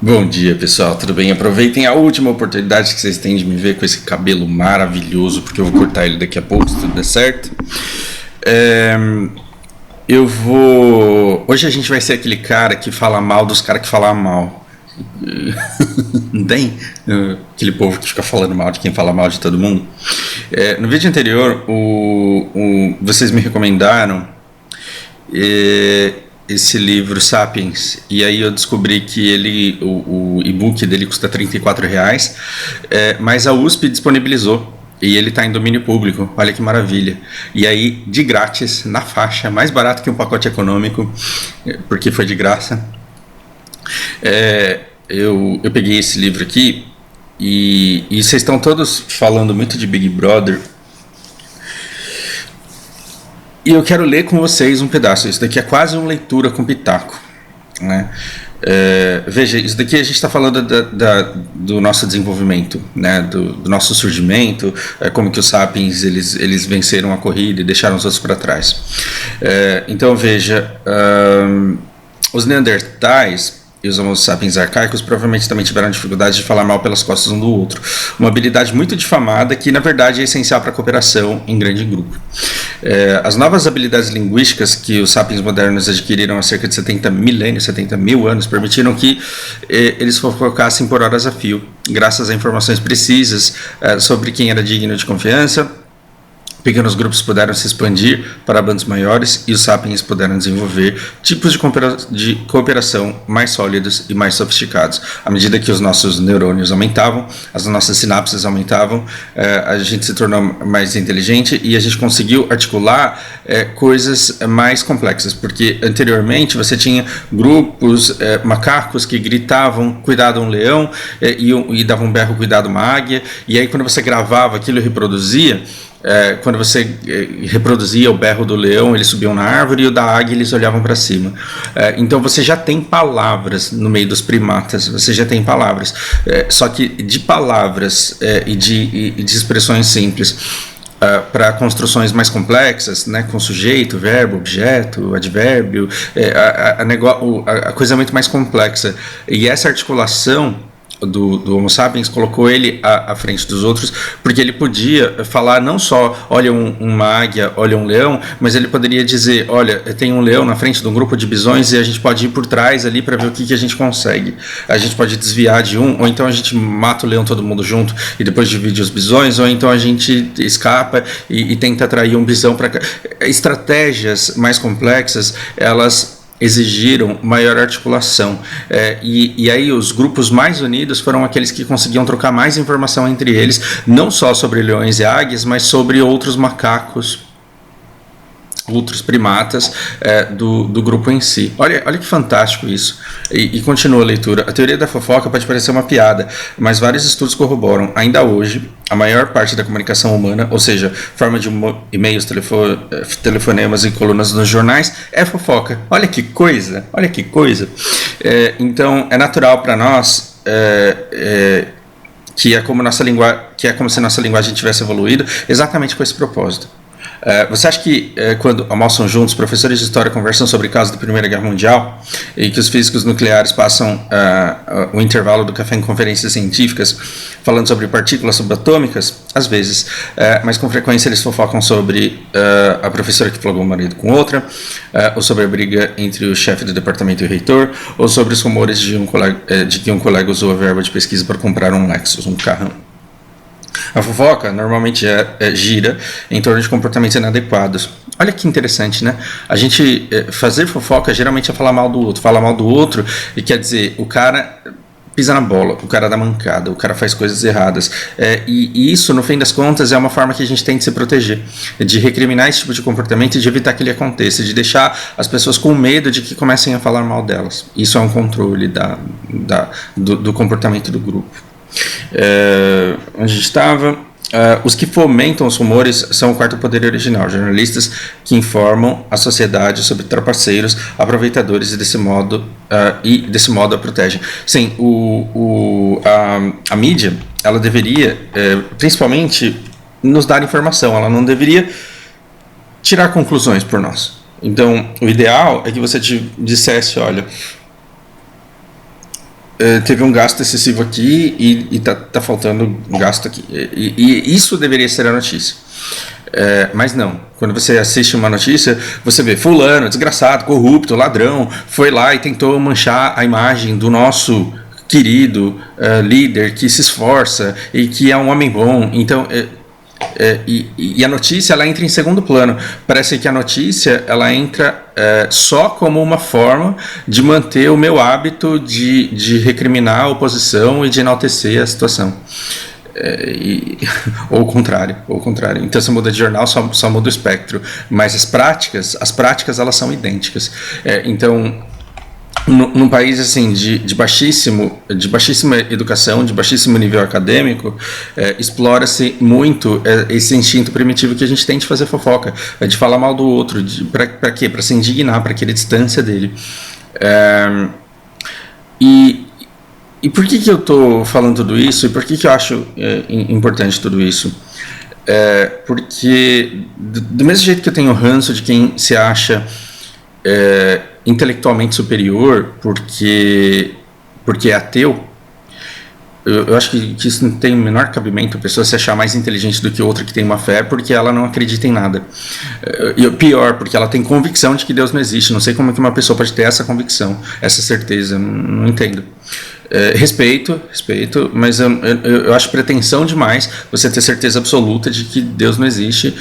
Bom dia, pessoal, tudo bem? Aproveitem a última oportunidade que vocês têm de me ver com esse cabelo maravilhoso, porque eu vou cortar ele daqui a pouco, se tudo der certo. É, Hoje a gente vai ser aquele cara que fala mal dos caras que falam mal. Não tem? Aquele povo que fica falando mal de quem fala mal de todo mundo. No vídeo anterior, vocês me recomendaram esse livro Sapiens, e aí eu descobri que o e-book dele custa R$ 34, mas a USP disponibilizou e ele está em domínio público. Olha que maravilha. E aí, de grátis, na faixa, mais barato que um pacote econômico, porque foi de graça. Eu peguei esse livro aqui e vocês estão todos falando muito de Big Brother. E eu quero ler com vocês um pedaço. Isso daqui é quase uma leitura com pitaco, né? Veja, isso daqui a gente está falando do nosso desenvolvimento, né? do nosso surgimento, como que os sapiens eles venceram a corrida e deixaram os outros para trás. Então veja, os neandertais e os homo sapiens arcaicos provavelmente também tiveram dificuldade de falar mal pelas costas um do outro. Uma habilidade muito difamada que, na verdade, é essencial para a cooperação em grande grupo. As novas habilidades linguísticas que os sapiens modernos adquiriram há cerca de 70 mil anos, permitiram que eles fofocassem por horas a fio, graças a informações precisas sobre quem era digno de confiança. Pequenos grupos puderam se expandir para bandos maiores e os sapiens puderam desenvolver tipos de cooperação mais sólidos e mais sofisticados. À medida que os nossos neurônios aumentavam, as nossas sinapses aumentavam, a gente se tornou mais inteligente e a gente conseguiu articular coisas mais complexas, porque anteriormente você tinha grupos macacos que gritavam cuidado um leão e davam um berro cuidado uma águia, e aí quando você gravava aquilo e reproduzia, quando você reproduzia o berro do leão, eles subiam na árvore, e o da águia eles olhavam para cima. Então você já tem palavras no meio dos primatas, você já tem palavras, só que de palavras e de expressões simples para construções mais complexas, né, com sujeito, verbo, objeto, advérbio, a coisa é muito mais complexa, e essa articulação do Homo sapiens colocou ele à frente dos outros, porque ele podia falar não só olha uma águia, olha um leão, mas ele poderia dizer, olha, tem um leão na frente de um grupo de bisões e a gente pode ir por trás ali para ver o que a gente consegue. A gente pode desviar de um, ou então a gente mata o leão todo mundo junto e depois divide os bisões, ou então a gente escapa e tenta atrair um bisão para cá. Estratégias mais complexas, elas exigiram maior articulação, e aí os grupos mais unidos foram aqueles que conseguiam trocar mais informação entre eles, não só sobre leões e águias, mas sobre outros macacos, outros primatas do grupo em si. Olha que fantástico isso. E continua a leitura. A teoria da fofoca pode parecer uma piada, mas vários estudos corroboram. Ainda hoje, a maior parte da comunicação humana, ou seja, forma de e-mails, telefonemas e colunas nos jornais, é fofoca. Olha que coisa, olha que coisa. Então, é natural para nós que é como se nossa linguagem tivesse evoluído exatamente com esse propósito. Você acha que quando almoçam juntos, professores de história conversam sobre casos da Primeira Guerra Mundial e que os físicos nucleares passam o intervalo do café em conferências científicas falando sobre partículas subatômicas? Às vezes, mas com frequência eles fofocam sobre a professora que flogou o marido com outra, ou sobre a briga entre o chefe do departamento e o reitor, ou sobre os rumores de que um colega usou a verba de pesquisa para comprar um Lexus, um carrão. A fofoca normalmente gira em torno de comportamentos inadequados. Olha que interessante, né? A gente fazer fofoca geralmente é falar mal do outro, e quer dizer, o cara pisa na bola, o cara dá mancada, o cara faz coisas erradas. E isso, no fim das contas, é uma forma que a gente tem de se proteger, de recriminar esse tipo de comportamento e de evitar que ele aconteça, de deixar as pessoas com medo de que comecem a falar mal delas. Isso é um controle do comportamento do grupo. Onde a gente estava? Os que fomentam os rumores são o quarto poder original, jornalistas que informam a sociedade sobre trapaceiros, aproveitadores e desse modo a protegem. Sim, a mídia, ela deveria principalmente nos dar informação, ela não deveria tirar conclusões por nós. Então, o ideal é que você dissesse, olha, teve um gasto excessivo aqui e tá faltando um gasto aqui. E isso deveria ser a notícia. Mas não, quando você assiste uma notícia, você vê fulano, desgraçado, corrupto, ladrão, foi lá e tentou manchar a imagem do nosso querido líder que se esforça e que é um homem bom. Então, e a notícia ela entra em segundo plano. Parece que a notícia ela entra só como uma forma de manter o meu hábito de recriminar a oposição e de enaltecer a situação. Ou o contrário. Então você muda de jornal, só muda o espectro, mas as práticas elas são idênticas. Então, num país assim de baixíssima educação, de baixíssimo nível acadêmico, explora-se muito esse instinto primitivo que a gente tem de fazer fofoca, de falar mal do outro, para quê? Para se indignar, para querer distância dele. E por que eu estou falando tudo isso? E por que eu acho importante tudo isso? Porque do mesmo jeito que eu tenho ranço de quem se acha intelectualmente superior porque é ateu, eu acho que isso não tem o menor cabimento, a pessoa se achar mais inteligente do que outra que tem uma fé porque ela não acredita em nada. E pior, porque ela tem convicção de que Deus não existe. Não sei como é que uma pessoa pode ter essa convicção, essa certeza, não entendo. Respeito, mas eu acho pretensão demais você ter certeza absoluta de que Deus não existe.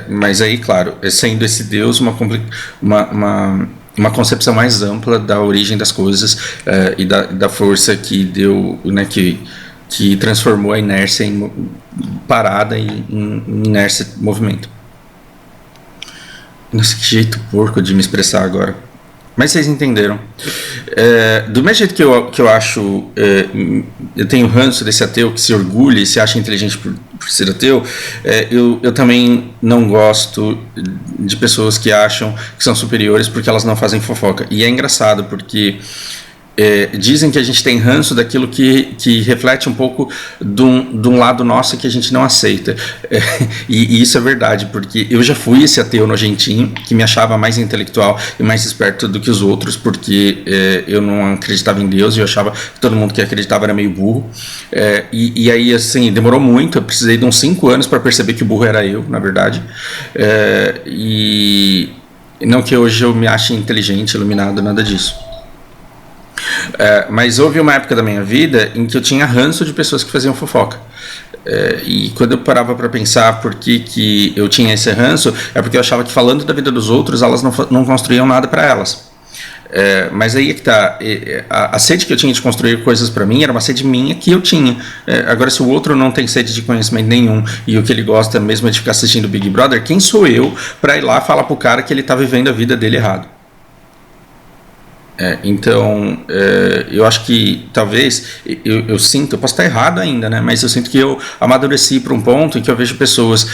Mas aí, claro, sendo esse Deus uma concepção mais ampla da origem das coisas e da força que deu, né, que transformou a inércia em parada e em inércia em movimento. Nossa, que jeito porco de me expressar agora. Mas vocês entenderam. Do mesmo jeito que eu acho, eu tenho ranço desse ateu que se orgulha e se acha inteligente por ser ateu, eu também não gosto de pessoas que acham que são superiores porque elas não fazem fofoca. E é engraçado porque dizem que a gente tem ranço daquilo que reflete um pouco de um lado nosso que a gente não aceita. E isso é verdade, porque eu já fui esse ateu nojentinho, que me achava mais intelectual e mais esperto do que os outros, porque eu não acreditava em Deus e eu achava que todo mundo que acreditava era meio burro. E aí, assim, demorou muito, eu precisei de uns 5 anos para perceber que o burro era eu, na verdade. E não que hoje eu me ache inteligente, iluminado, nada disso. Mas houve uma época da minha vida em que eu tinha ranço de pessoas que faziam fofoca. E quando eu parava para pensar por que eu tinha esse ranço, é porque eu achava que falando da vida dos outros, elas não construíam nada para elas. Mas aí é que tá, a sede que eu tinha de construir coisas para mim era uma sede minha que eu tinha. Agora, se o outro não tem sede de conhecimento nenhum e o que ele gosta mesmo é de ficar assistindo Big Brother, quem sou eu para ir lá falar pro cara que ele tá vivendo a vida dele errado? Então, eu acho que talvez, eu sinto, eu posso estar errado ainda, né? Mas eu sinto que eu amadureci para um ponto em que eu vejo pessoas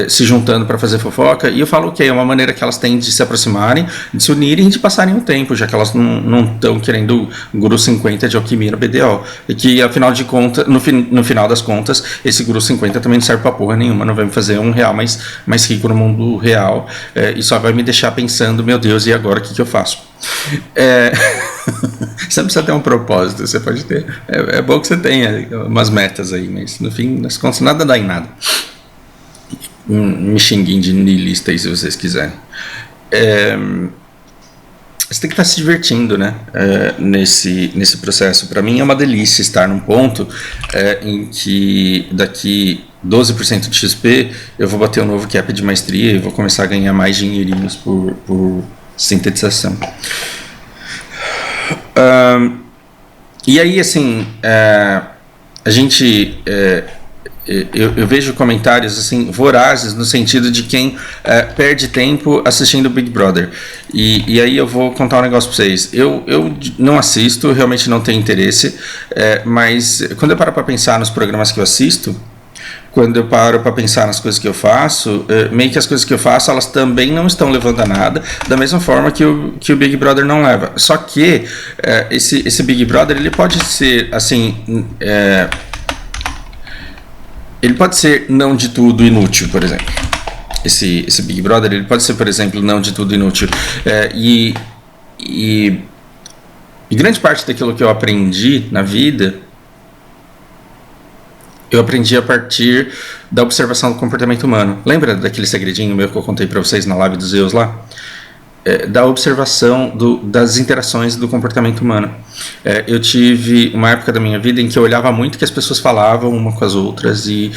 se juntando para fazer fofoca e eu falo que é uma maneira que elas têm de se aproximarem, de se unirem e de passarem um tempo, já que elas não estão querendo Guru 50 de alquimia no BDO. E que, afinal de contas, no final das contas, esse Guru 50 também não serve para porra nenhuma, não vai me fazer um real mais rico no mundo real e só vai me deixar pensando, meu Deus, e agora o que eu faço? Você não precisa ter um propósito, você pode ter. É bom que você tenha umas metas aí, mas no fim das contas nada dá em nada. Me xinguem de niilista aí se vocês quiserem. Você tem que estar se divertindo, né? Nesse processo. Para mim é uma delícia estar num ponto em que daqui 12% de XP eu vou bater um novo cap de maestria e vou começar a ganhar mais dinheirinhos por sintetização. E aí, assim, a gente... eu vejo comentários assim vorazes no sentido de quem perde tempo assistindo Big Brother. E aí eu vou contar um negócio pra vocês. Eu não assisto, realmente não tenho interesse, mas quando eu paro para pensar nos programas que eu assisto, quando eu paro para pensar nas coisas que eu faço, meio que as coisas que eu faço, elas também não estão levando a nada, da mesma forma que o Big Brother não leva. Só que esse Big Brother, ele pode ser, assim, ele pode ser não de tudo inútil, por exemplo. Esse Big Brother, ele pode ser, por exemplo, não de tudo inútil. E E grande parte daquilo que eu aprendi na vida, eu aprendi a partir da observação do comportamento humano. Lembra daquele segredinho meu que eu contei para vocês na live dos Zeus lá? Da observação das interações do comportamento humano. Eu tive uma época da minha vida em que eu olhava muito o que as pessoas falavam uma com as outras e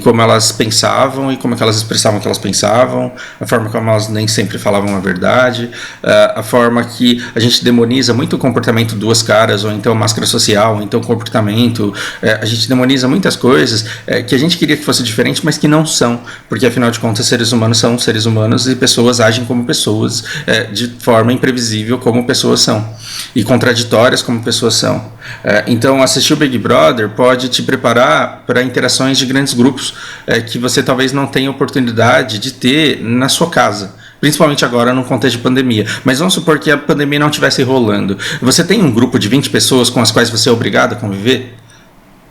como elas pensavam e como é que elas expressavam o que elas pensavam, a forma como elas nem sempre falavam a verdade, a forma que a gente demoniza muito o comportamento duas caras, ou então máscara social, ou então comportamento. A gente demoniza muitas coisas que a gente queria que fosse diferente, mas que não são, porque afinal de contas seres humanos são seres humanos e pessoas agem como pessoas, de forma imprevisível como pessoas são, e contraditórias como pessoas são. Então assistir o Big Brother pode te preparar para interações de grandes grupos que você talvez não tenha oportunidade de ter na sua casa, principalmente agora no contexto de pandemia. Mas vamos supor que a pandemia não estivesse rolando. Você tem um grupo de 20 pessoas com as quais você é obrigado a conviver?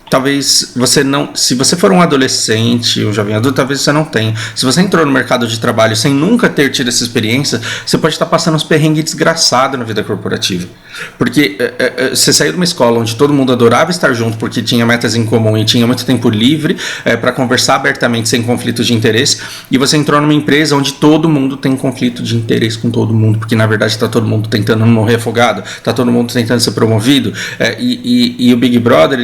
Talvez você não... Se você for um adolescente, um jovem adulto, talvez você não tenha. Se você entrou no mercado de trabalho sem nunca ter tido essa experiência, você pode estar passando uns perrengues desgraçados na vida corporativa. Porque você saiu de uma escola onde todo mundo adorava estar junto porque tinha metas em comum e tinha muito tempo livre para conversar abertamente sem conflito de interesse, e você entrou numa empresa onde todo mundo tem conflito de interesse com todo mundo, porque na verdade está todo mundo tentando não morrer afogado, está todo mundo tentando ser promovido, e o Big Brother,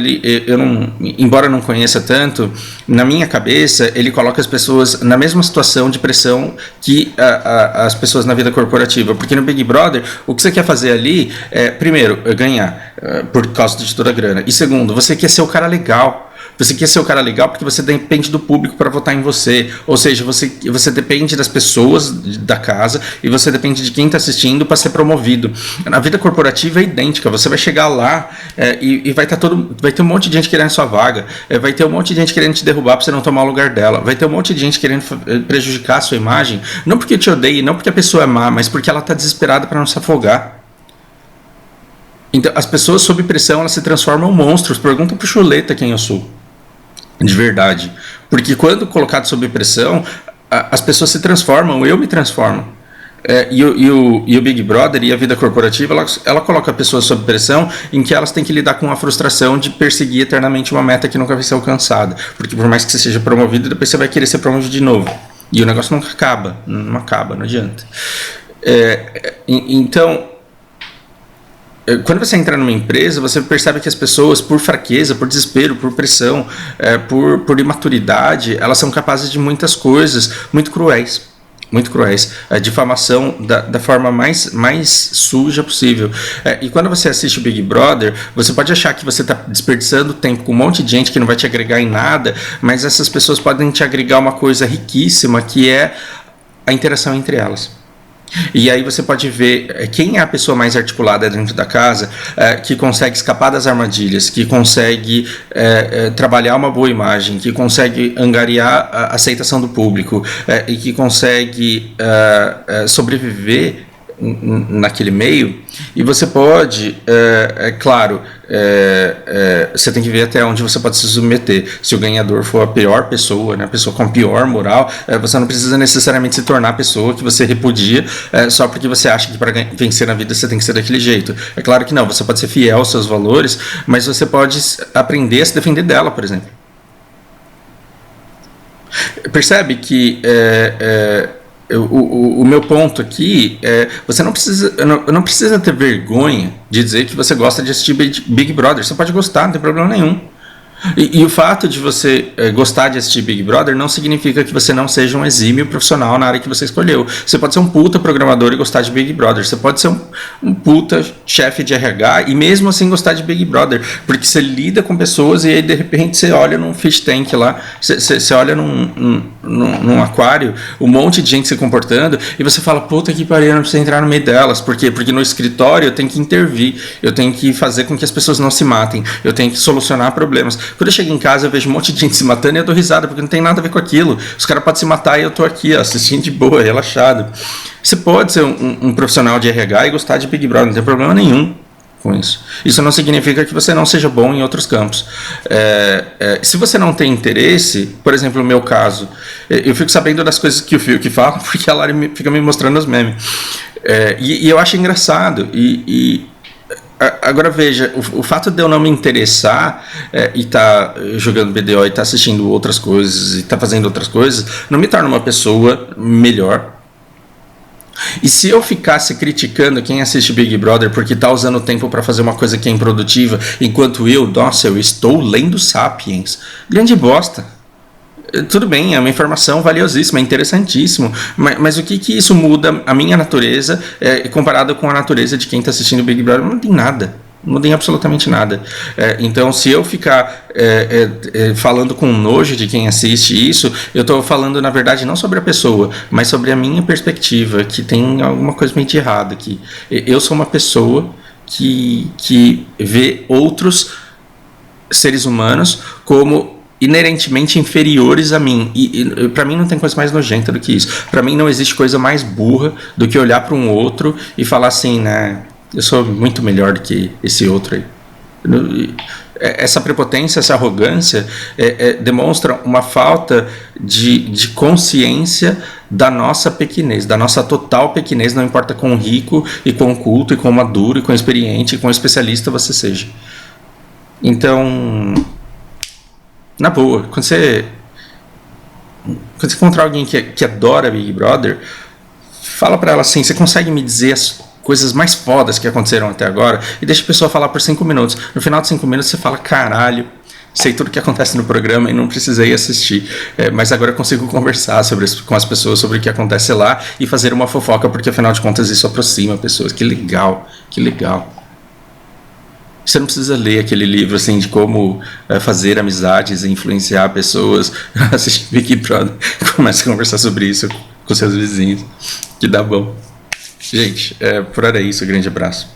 eu não, embora eu não conheça tanto, na minha cabeça ele coloca as pessoas na mesma situação de pressão que as pessoas na vida corporativa, porque no Big Brother o que você quer fazer ali é, primeiro, ganhar por causa de toda a grana, e segundo, você quer ser o cara legal. Você quer ser o cara legal porque você depende do público para votar em você. Ou seja, você depende das pessoas da casa e você depende de quem está assistindo para ser promovido. Na vida corporativa é idêntica. Você vai chegar lá e vai ter um monte de gente querendo sua vaga. Vai ter um monte de gente querendo te derrubar para você não tomar o lugar dela. Vai ter um monte de gente querendo prejudicar a sua imagem. Não porque te odeia, não porque a pessoa é má, mas porque ela está desesperada para não se afogar. Então, as pessoas sob pressão, elas se transformam em monstros. Pergunta pro Chuleta quem eu sou. De verdade. Porque quando colocado sob pressão, as pessoas se transformam, eu me transformo. E o Big Brother e a vida corporativa, ela coloca pessoas sob pressão em que elas têm que lidar com a frustração de perseguir eternamente uma meta que nunca vai ser alcançada. Porque por mais que você seja promovido, depois você vai querer ser promovido de novo. E o negócio nunca acaba. Não acaba, não adianta. Então... Quando você entra numa empresa, você percebe que as pessoas, por fraqueza, por desespero, por pressão, por imaturidade, elas são capazes de muitas coisas muito cruéis. Muito cruéis. A difamação da forma mais suja possível. E quando você assiste o Big Brother, você pode achar que você está desperdiçando tempo com um monte de gente que não vai te agregar em nada, mas essas pessoas podem te agregar uma coisa riquíssima, que é a interação entre elas. E aí você pode ver quem é a pessoa mais articulada dentro da casa, que consegue escapar das armadilhas, que consegue trabalhar uma boa imagem, que consegue angariar a aceitação do público, e que consegue sobreviver naquele meio. E você pode, claro, você tem que ver até onde você pode se submeter. Se o ganhador for a pior pessoa, né, a pessoa com a pior moral, você não precisa necessariamente se tornar a pessoa que você repudia só porque você acha que para vencer na vida você tem que ser daquele jeito. É claro que não, você pode ser fiel aos seus valores, mas você pode aprender a se defender dela, por exemplo. Percebe que o meu ponto aqui é: você não precisa ter vergonha de dizer que você gosta de assistir Big Brother. Você pode gostar, não tem problema nenhum. E o fato de você gostar de assistir Big Brother não significa que você não seja um exímio profissional na área que você escolheu. Você pode ser um puta programador e gostar de Big Brother. Você pode ser um puta chefe de RH e mesmo assim gostar de Big Brother. Porque você lida com pessoas e aí de repente você olha num fish tank lá, você olha num aquário, um monte de gente se comportando e você fala: puta que pariu, eu não preciso entrar no meio delas. Por quê? Porque no escritório eu tenho que intervir, eu tenho que fazer com que as pessoas não se matem, eu tenho que solucionar problemas. Quando eu chego em casa, eu vejo um monte de gente se matando e eu dou risada, porque não tem nada a ver com aquilo. Os caras podem se matar e eu tô aqui, assistindo de boa, relaxado. Você pode ser um profissional de RH e gostar de Big Brother, não tem problema nenhum com isso. Isso não significa que você não seja bom em outros campos. Se você não tem interesse, por exemplo, no meu caso, eu fico sabendo das coisas que o Fiuk fala, porque a Lari fica me mostrando os memes. E eu acho engraçado. Agora veja, o fato de eu não me interessar e estar jogando BDO e estar assistindo outras coisas e estar fazendo outras coisas não me torna uma pessoa melhor. E se eu ficasse criticando quem assiste Big Brother porque está usando o tempo para fazer uma coisa que é improdutiva, enquanto eu estou lendo Sapiens, grande bosta. Tudo bem, é uma informação valiosíssima, é interessantíssimo, mas o que isso muda a minha natureza comparado com a natureza de quem está assistindo Big Brother? Não tem nada. Não tem absolutamente nada. Então, se eu ficar falando com nojo de quem assiste isso, eu estou falando, na verdade, não sobre a pessoa, mas sobre a minha perspectiva, que tem alguma coisa meio de errado aqui. Eu sou uma pessoa que vê outros seres humanos como inerentemente inferiores a mim, e para mim não tem coisa mais nojenta do que isso. Para mim não existe coisa mais burra do que olhar para um outro e falar assim, né, eu sou muito melhor do que esse outro aí. Essa prepotência, essa arrogância demonstra uma falta de consciência da nossa pequenez, da nossa total pequenez, não importa quão rico e quão culto e quão maduro e quão experiente e quão especialista você seja. Então, na boa, quando você encontrar alguém que adora Big Brother, fala pra ela assim, você consegue me dizer as coisas mais fodas que aconteceram até agora? E deixa a pessoa falar por 5 minutos. No final de 5 minutos você fala, caralho, sei tudo que acontece no programa e não precisei assistir. Mas agora eu consigo conversar com as pessoas sobre o que acontece lá e fazer uma fofoca, porque afinal de contas isso aproxima pessoas. Que legal, que legal. Você não precisa ler aquele livro assim de como fazer amizades e influenciar pessoas. Assistir Big Brother, começa a conversar sobre isso com seus vizinhos, que dá bom. Gente, por hora é isso. Grande abraço.